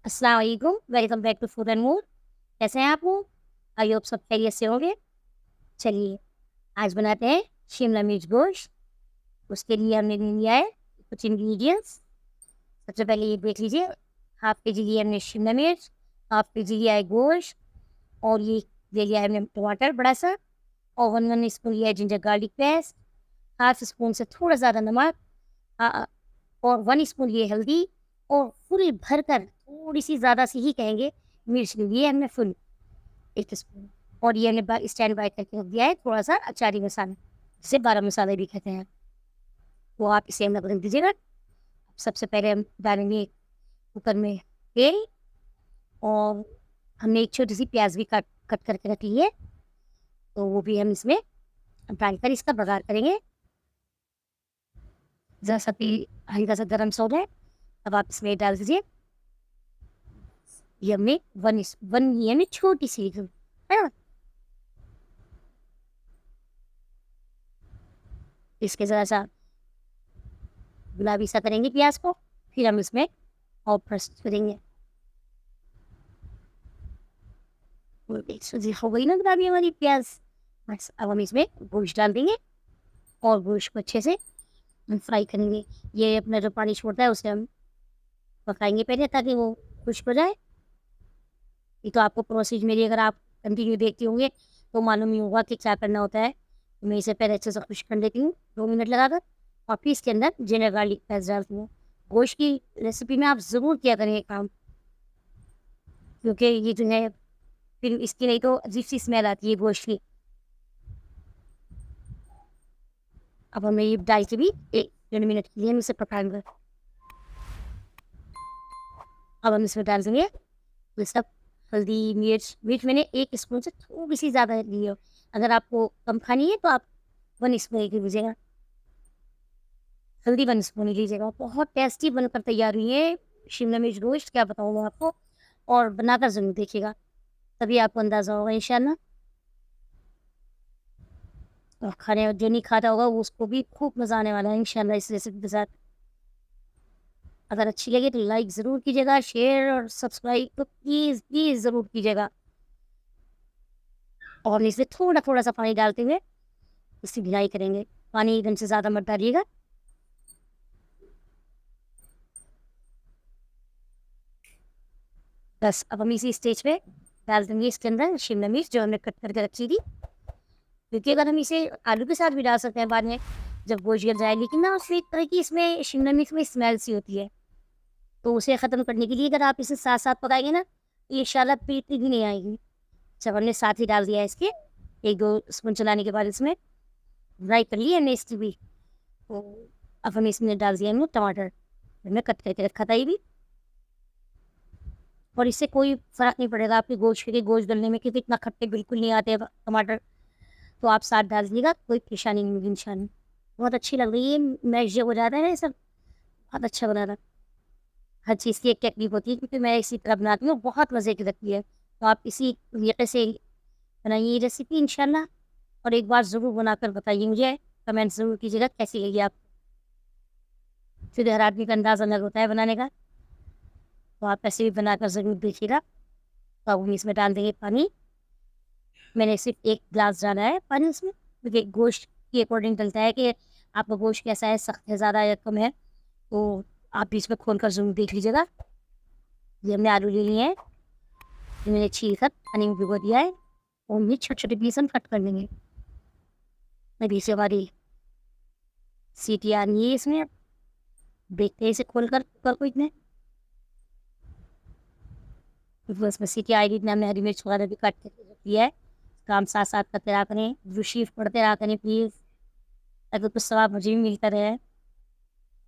अस्सलाम वालेकुम, welcome back to food and mood. कैसे हैं आप लोग? आई होप सब खैरियत से होंगे। चलिए आज बनाते हैं शिमला मिर्च गोश्त। उसके लिए हमने ले लिया है कुछ इंग्रेडिएंट्स। सबसे पहले ये देख लीजिए, हाफ के जी लिया हमने शिमला मिर्च, हाफ के जी लिया है गोश्त, और ये ले लिया है हमने टमाटर बड़ा सा, और 1 स्पून लिया है ginger garlic paste, half spoon से थोड़ा ज़्यादा नमक, आ, और 1 स्पून लिए हल्दी, और फुल भरकर थोड़ी सी ज़्यादा सी ही कहेंगे मिर्च ले लिए हमने फुल 1 स्पून। और ये हमने स्टैंड बाय करके रख दिया है थोड़ा सा अचारी मसाला, जिसे 12 मसाले भी कहते हैं। वो आप इसे हम बदल दीजिएगा। सबसे पहले हम डालेंगे कुकर में तेल, और हमने एक छोटी सी प्याज भी कट कट करके रख ली है, तो वो भी हम इसमें डालकर इसका बघार करेंगे। जरा सा तेल हल्का सा गर्म सा हो जाए, अब आप इसमें डाल दीजिए ये हमने वन ये हमने छोटी सी है ना, इसके ज़रा सा गुलाबी सा करेंगे प्याज को, फिर हम इसमें और प्रस्तुत करेंगे। हो गई ना गुलाबी हमारी प्याज। बस अब हम इसमें गोश्त डाल देंगे और गोश्त को अच्छे से हम फ्राई करेंगे। ये अपना जो पानी छोड़ता है उसे हम पकाएंगे पहले, ताकि वो खुश्क हो जाए। ये तो आपको प्रोसेस मेरी अगर आप कंटिन्यू देखते होंगे तो मालूम ही होगा कि क्या करना होता है। मैं इसे पहले अच्छे से खुश्क कर लेती हूँ 2 मिनट लगाकर, और फिर इसके अंदर जिंजर गार्लिक पेस्ट डालती हूँ। गोश्त की रेसिपी में आप ज़रूर किया करें ये काम, क्योंकि ये जो है फिर इसकी नहीं तो अजीब सी स्मेल आती है गोश्त की। अब हमें ये डाल के भी 1-2 मिनट के लिए हम इसे पकाएंगे। अब हम इसमें डाल देंगे ये सब हल्दी मिर्च मैंने 1 स्पून से थोड़ी सी ज़्यादा ली है। अगर आपको कम खानी है तो आप 1 स्पून ही लीजिएगा, हल्दी 1 स्पून ही लीजिएगा। बहुत टेस्टी बनकर तैयार हुई है शिमला मिर्च रोस्ट, क्या बताऊँ मैं आपको। और बनाकर ज़रूर देखिएगा, तभी आपको अंदाज़ा होगा इंशाल्लाह। और खाने जो नहीं खाता होगा वो उसको भी खूब मज़ा आने वाला है इंशाल्लाह इस रेसिपी के साथ। अगर अच्छी लगे तो लाइक ज़रूर कीजिएगा, शेयर और सब्सक्राइब तो प्लीज़ प्लीज़ ज़रूर कीजिएगा। और इसमें थोड़ा थोड़ा सा पानी डालते हुए इसकी भिगाई करेंगे। पानी एकदम से ज़्यादा मत डालिएगा। बस अब हम इसी स्टेज पे डाल देंगे इसके अंदर शिमला मिर्च जो हमने कट करके रखी थी, क्योंकि अगर हम इसे आलू के साथ भी डाल सकते हैं बाद में जब गोश्त गल जाए, लेकिन ना उसमें एक तरह की इसमें शिमला मिर्च में स्मेल सी होती है, तो उसे ख़त्म करने के लिए अगर आप इसे साथ साथ पकाएंगे ना तो इंशाल्लाह पीती भी नहीं आएगी। जब हमने साथ ही डाल दिया है इसके 1-2 स्पून चलाने के बाद इसमें फ्राई कर लिया हमने इसकी भी, तो अब हमें इसमें डाल दिया हमने टमाटर, हमने कट करके रखा था ये भी। और इससे कोई फ़र्क नहीं पड़ेगा आपके गोश्त डलने में, क्योंकि इतना खट्टे बिल्कुल नहीं आते टमाटर, तो आप साथ डाल दीजिएगा, कोई परेशानी नहीं होगी इंशाल्लाह। बहुत अच्छी लग रही है, मैश जब हो जाता है ना ये सब बहुत अच्छा बना रहा। हर चीज़ की एक टेक्निक होती है, क्योंकि मैं इसी तरह बनाती हूँ, बहुत मज़े की लगती है। तो आप इसी तरीके से बनाइए ये रेसिपी इंशाल्लाह, और एक बार ज़रूर बनाकर बताइए मुझे, कमेंट ज़रूर कीजिएगा कैसी लगी आप। फिर हर आदमी का अंदाज़ अलग होता है बनाने का, तो आप ऐसे भी बनाकर ज़रूर देखिएगा। तो अब हम इसमें डाल देंगे पानी। मैंने सिर्फ 1 गिलास डाला है पानी इसमें, क्योंकि गोश्त के अकॉर्डिंग डलता है कि आपका गोश्त कैसा है, सख्त है, ज़्यादा या कम है, तो आप बीच में खोल कर ज़रूर देख लीजिएगा। ये हमने आलू ले लिए हैं, ये मैंने छील कर पानी में भिगो दिया है, और उन्हें छोटे छोटे पीस हम कट कर लेंगे। अभी से हमारी सीटी आ रही है इसमें, देखते हैं इसे खोल कर कुकर को। इतने इसमें सीटी आई, इतना हमने हरी मिर्च वगैरह भी काट के रख दिया है। काम साथ साथ करते रहा करें, रूशीफ पढ़ते रहा करें प्लीज़, ताकि कुछ सवाब मुझे भी मिलता रहे।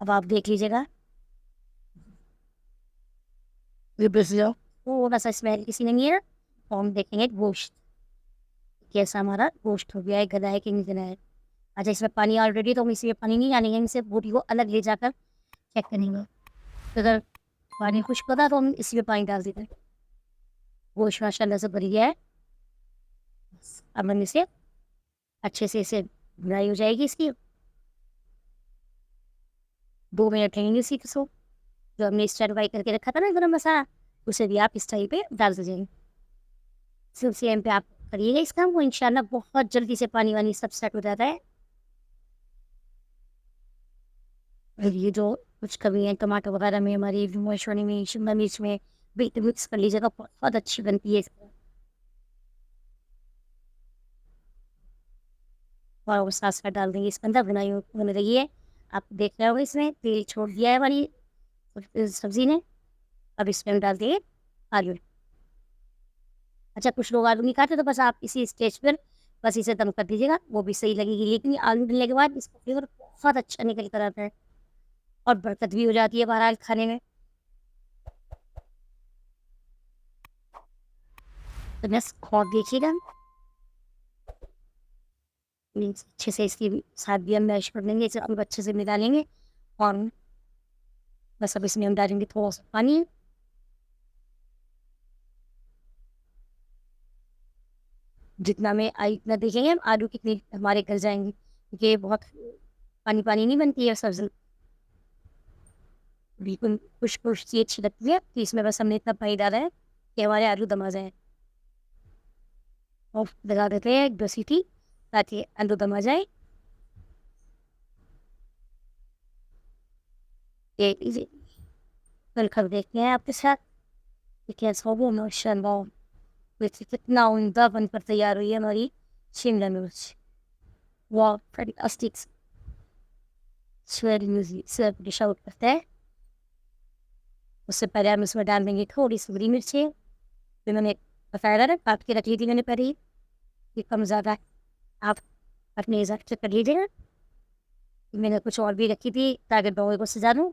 अब आप देख लीजिएगा, ये बस जाओ थोड़ा सा स्मेल किसी ने नहीं है, तो हम देखेंगे गोश्त कैसा हमारा गोश्त हो गया है, गला है कि नहीं गला है। अच्छा इसमें पानी ऑलरेडी, तो हम इसमें पानी नहीं डालेंगे, हम इसे बोटी को अलग ले जाकर चेक करेंगे। तो अगर पानी खुश्क होता तो हम इसी में पानी डाल देते। गोश्त माशाल्लाह से भर गया है। अब हम इसे अच्छे से इसे भुनाई हो जाएगी इसकी, 2 मिनट लगेंगे इसी को। जो हमने स्टैंड बाई करके रखा था ना गरम मसाला, उसे भी आप इस टाइप पे डाल दीजिएगा। सिर्फ सेम पे आप करिएगा इस काम को, इंशाल्लाह बहुत जल्दी से पानी वानी सब सेट हो जाता है। और ये जो कुछ कमी है टमाटर वगैरह में, हमारी मशरूम में, शिमला मिर्च में, बीट मिक्स कर लीजिएगा, बहुत अच्छी बनती है इसको। और वो साथ साथ डाल देंगे इसके अंदर, बनाई होने लगी है। आप देख रहे होंगे इसमें तेल छोड़ दिया है हमारी सब्जी ने। अब इसमें हम डाल देंगे आलू। अच्छा, कुछ लोग आलू नहीं खाते, तो बस आप इसी स्टेज पर बस इसे दम कर दीजिएगा, वो भी सही लगेगी। लेकिन आलू डलने के बाद इसका फ्लेवर बहुत अच्छा निकल कर आता है और बरकत भी हो जाती है बहरहाल खाने में। तो बस खौफ देखिएगा, अच्छे से इसकी साथ भी हम मैश कर लेंगे, इसे खूब अच्छे से मिला लेंगे। और बस अब इसमें हम डालेंगे थोड़ा सा पानी। जितना में आई इतना देखेंगे हम आलू कितने हमारे गल जाएंगे, क्योंकि ये बहुत पानी पानी नहीं बनती है सब्जी, बिल्कुल खुश खुश सी अच्छी लगती है। तो इसमें बस हमने इतना पानी डाला है कि हमारे आलू दम आ जाए। और लगा देते हैं 2 सीटी ताकि आलू दम आ जाए। देख लीजिए, कल खब देखते हैं आपके साथ कि कैसा हो। माशाल्लाह, वैसे कितना उम्दा बनकर तैयार हुई है हमारी शिमला मिर्च। वाह, फैंटास्टिक। सर्व डिश आउट करते हैं। उससे पहले हम इसमें डाल देंगे थोड़ी सी बड़ी मिर्चें, जो मैंने बताया था काट के रख ली थी मैंने पहले ही। ये कम ज़्यादा आप अपने हिसाब से कर लीजिएगा। मैंने कुछ और भी रखी थी ताकि डोंगे को सजा दूँ।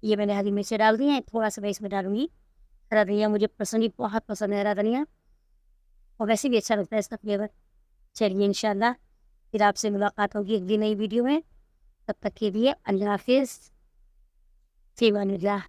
ये मैंने हरी मिर्चें डाल दी हैं, थोड़ा सा मैं इसमें डालूंगी हरा धनिया। मुझे पसंद ही बहुत पसंद है हरा धनिया, और वैसे भी अच्छा लगता है इसका फ्लेवर। चलिए इंशाल्लाह फिर आपसे मुलाकात होगी अगली नई वीडियो में। तब तक के लिए अल्लाह हाफिज़, फ़ी अमानिल्लाह।